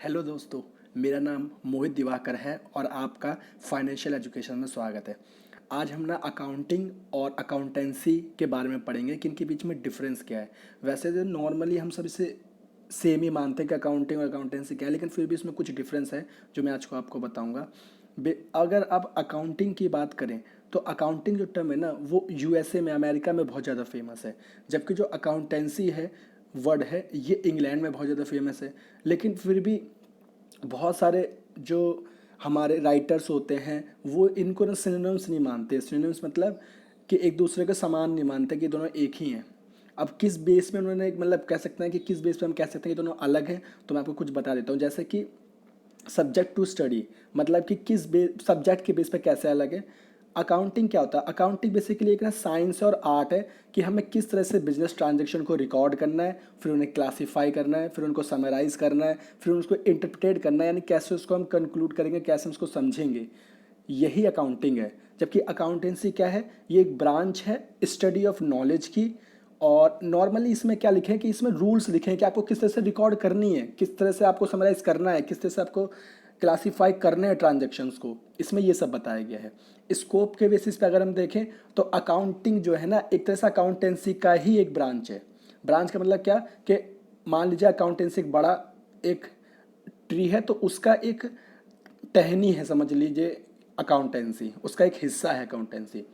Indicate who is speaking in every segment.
Speaker 1: Hello दोस्तों, मेरा नाम मोहित दिवाकर है और आपका फाइनेंशियल एजुकेशन में स्वागत है। आज हम ना अकाउंटिंग और अकाउंटेंसी के बारे में पढ़ेंगे कि इनके बीच में डिफरेंस क्या है। वैसे तो नॉर्मली हम सब इसे सेम ही मानते हैं कि अकाउंटिंग और अकाउंटेंसी क्या है, लेकिन फिर भी इसमें कुछ डिफरेंस है जो मैं आज को आपको बताऊंगा। अगर आप अकाउंटिंग की बात करें तो अकाउंटिंग जो टर्म है ना वो यूएसए में, अमेरिका में बहुत ज़्यादा फेमस है, जबकि जो अकाउंटेंसी है वर्ड है ये इंग्लैंड में बहुत ज़्यादा फेमस है। लेकिन फिर भी बहुत सारे जो हमारे राइटर्स होते हैं वो इनको ना सिनोनिम्स नहीं मानते। सिनोनिम्स मतलब कि एक दूसरे के समान नहीं मानते कि दोनों एक ही हैं। अब किस बेस में उन्होंने मतलब कह सकते हैं कि किस बेस पे हम कह सकते हैं कि दोनों अलग हैं, तो मैं आपको कुछ बता देता हूँ। जैसे कि सब्जेक्ट टू स्टडी, मतलब कि किस सब्जेक्ट के बेस पे कैसे अलग है। अकाउंटिंग क्या होता है? अकाउंटिंग बेसिकली एक ना साइंस और आर्ट है कि हमें किस तरह से बिजनेस ट्रांजेक्शन को रिकॉर्ड करना है, फिर उन्हें क्लासीफाई करना है, फिर उनको समराइज करना है, फिर उसको इंटरप्रेट करना है, यानी कैसे उसको हम कंक्लूड करेंगे, कैसे हम उसको समझेंगे। यही अकाउंटिंग है। जबकि अकाउंटेंसी क्या है? ये एक ब्रांच है स्टडी ऑफ नॉलेज की। और नॉर्मली इसमें क्या लिखे हैं कि इसमें रूल्स लिखे हैं कि आपको किस तरह से रिकॉर्ड करनी है, किस तरह से आपको समराइज करना है, किस तरह से आपको क्लासीफाई करने हैं ट्रांजेक्शन्स को। इसमें ये सब बताया गया है। स्कोप के बेसिस पे अगर हम देखें तो अकाउंटिंग जो है ना एक तरह से अकाउंटेंसी का ही एक ब्रांच है। ब्रांच का मतलब क्या कि मान लीजिए अकाउंटेंसी एक बड़ा एक ट्री है तो उसका एक टहनी है, समझ लीजिए अकाउंटेंसी उसका एक हिस्सा है अकाउंटेंसी।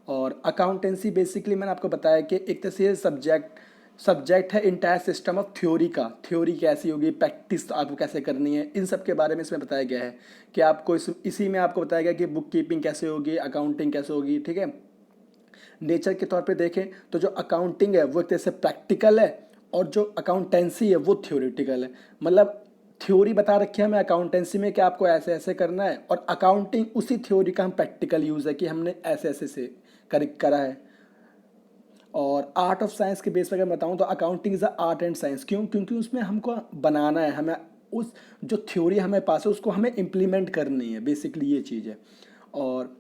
Speaker 1: और अकाउंटेंसी बेसिकली मैंने आपको बताया कि एक तरह से सब्जेक्ट है इंटायर सिस्टम ऑफ थ्योरी का। थ्योरी कैसी होगी, प्रैक्टिस आपको कैसे करनी है, इन सब के बारे में इसमें बताया गया है कि आपको इसी में आपको बताया गया कि बुक कीपिंग कैसे होगी, अकाउंटिंग कैसे होगी। ठीक है। नेचर के तौर पे देखें तो जो अकाउंटिंग है वो एक तरह से प्रैक्टिकल है और जो अकाउंटेंसी है वो थ्योरेटिकल है। मतलब थ्योरी बता रखी है हमें अकाउंटेंसी में कि आपको ऐसे ऐसे करना है, और अकाउंटिंग उसी थ्योरी का हम प्रैक्टिकल यूज़ है कि हमने ऐसे ऐसे से करा है। और आर्ट ऑफ साइंस के बेस पर अगर बताऊँ तो accounting is a art and science. क्यों? क्योंकि उसमें हमको बनाना है, हमें उस जो थ्योरी हमें पास है उसको हमें इम्प्लीमेंट करनी है, बेसिकली ये चीज़ है। और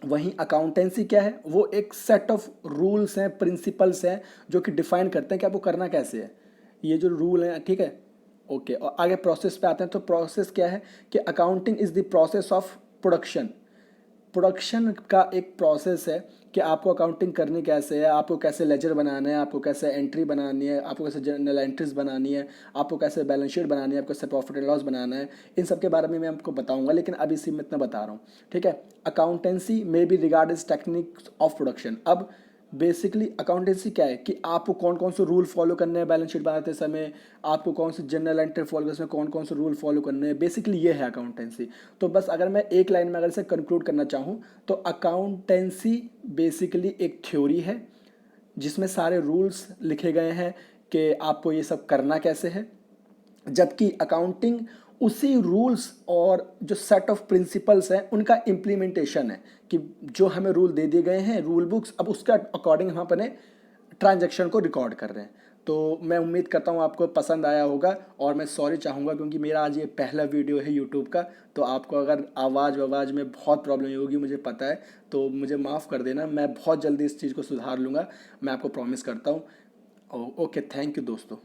Speaker 1: वहीं अकाउंटेंसी क्या है? वो एक सेट ऑफ रूल्स हैं, प्रिंसिपल्स हैं जो कि डिफाइन करते हैं कि आपको करना कैसे है। ये जो रूल हैं, ठीक है। ओके, और आगे प्रोसेस पे आते हैं। तो प्रोसेस क्या है कि accounting is the process of production. Production का एक प्रोसेस है कि आपको अकाउंटिंग करनी कैसे है, आपको कैसे लेजर बनाना है, आपको कैसे एंट्री बनानी है, आपको कैसे जर्नल एंट्रीज बनानी है, आपको कैसे बैलेंस शीट बनानी है, आपको कैसे प्रॉफिट एंड लॉस बनाना है। इन सब के बारे में मैं आपको बताऊंगा, लेकिन अभी इसी में इतना बता रहा हूँ। ठीक है। Accountancy may be regard is techniques of production. अब बेसिकली अकाउंटेंसी क्या है कि आपको कौन कौन से रूल फॉलो करने हैं बैलेंस शीट बनाते समय, आपको कौन से जनरल एंट्री फॉलो करने कौन कौन से रूल फॉलो करने हैं, बेसिकली ये है अकाउंटेंसी। तो बस अगर मैं एक लाइन में अगर इसे कंक्लूड करना चाहूँ तो अकाउंटेंसी बेसिकली एक थ्योरी है जिसमें सारे रूल्स लिखे गए हैं कि आपको ये सब करना कैसे है। जबकि अकाउंटिंग उसी रूल्स और जो सेट ऑफ प्रिंसिपल्स हैं उनका इम्प्लीमेंटेशन है कि जो हमें रूल दे दिए गए हैं रूल बुक्स, अब उसके अकॉर्डिंग हम अपने ट्रांजैक्शन को रिकॉर्ड कर रहे हैं। तो मैं उम्मीद करता हूँ आपको पसंद आया होगा, और मैं सॉरी चाहूँगा क्योंकि मेरा आज ये पहला वीडियो है यूट्यूब का। तो आपको अगर आवाज़ में बहुत प्रॉब्लम होगी मुझे पता है, तो मुझे माफ़ कर देना। मैं बहुत जल्दी इस चीज़ को सुधार लूँगा, मैं आपको प्रॉमिस करता हूँ। ओके, थैंक यू दोस्तों।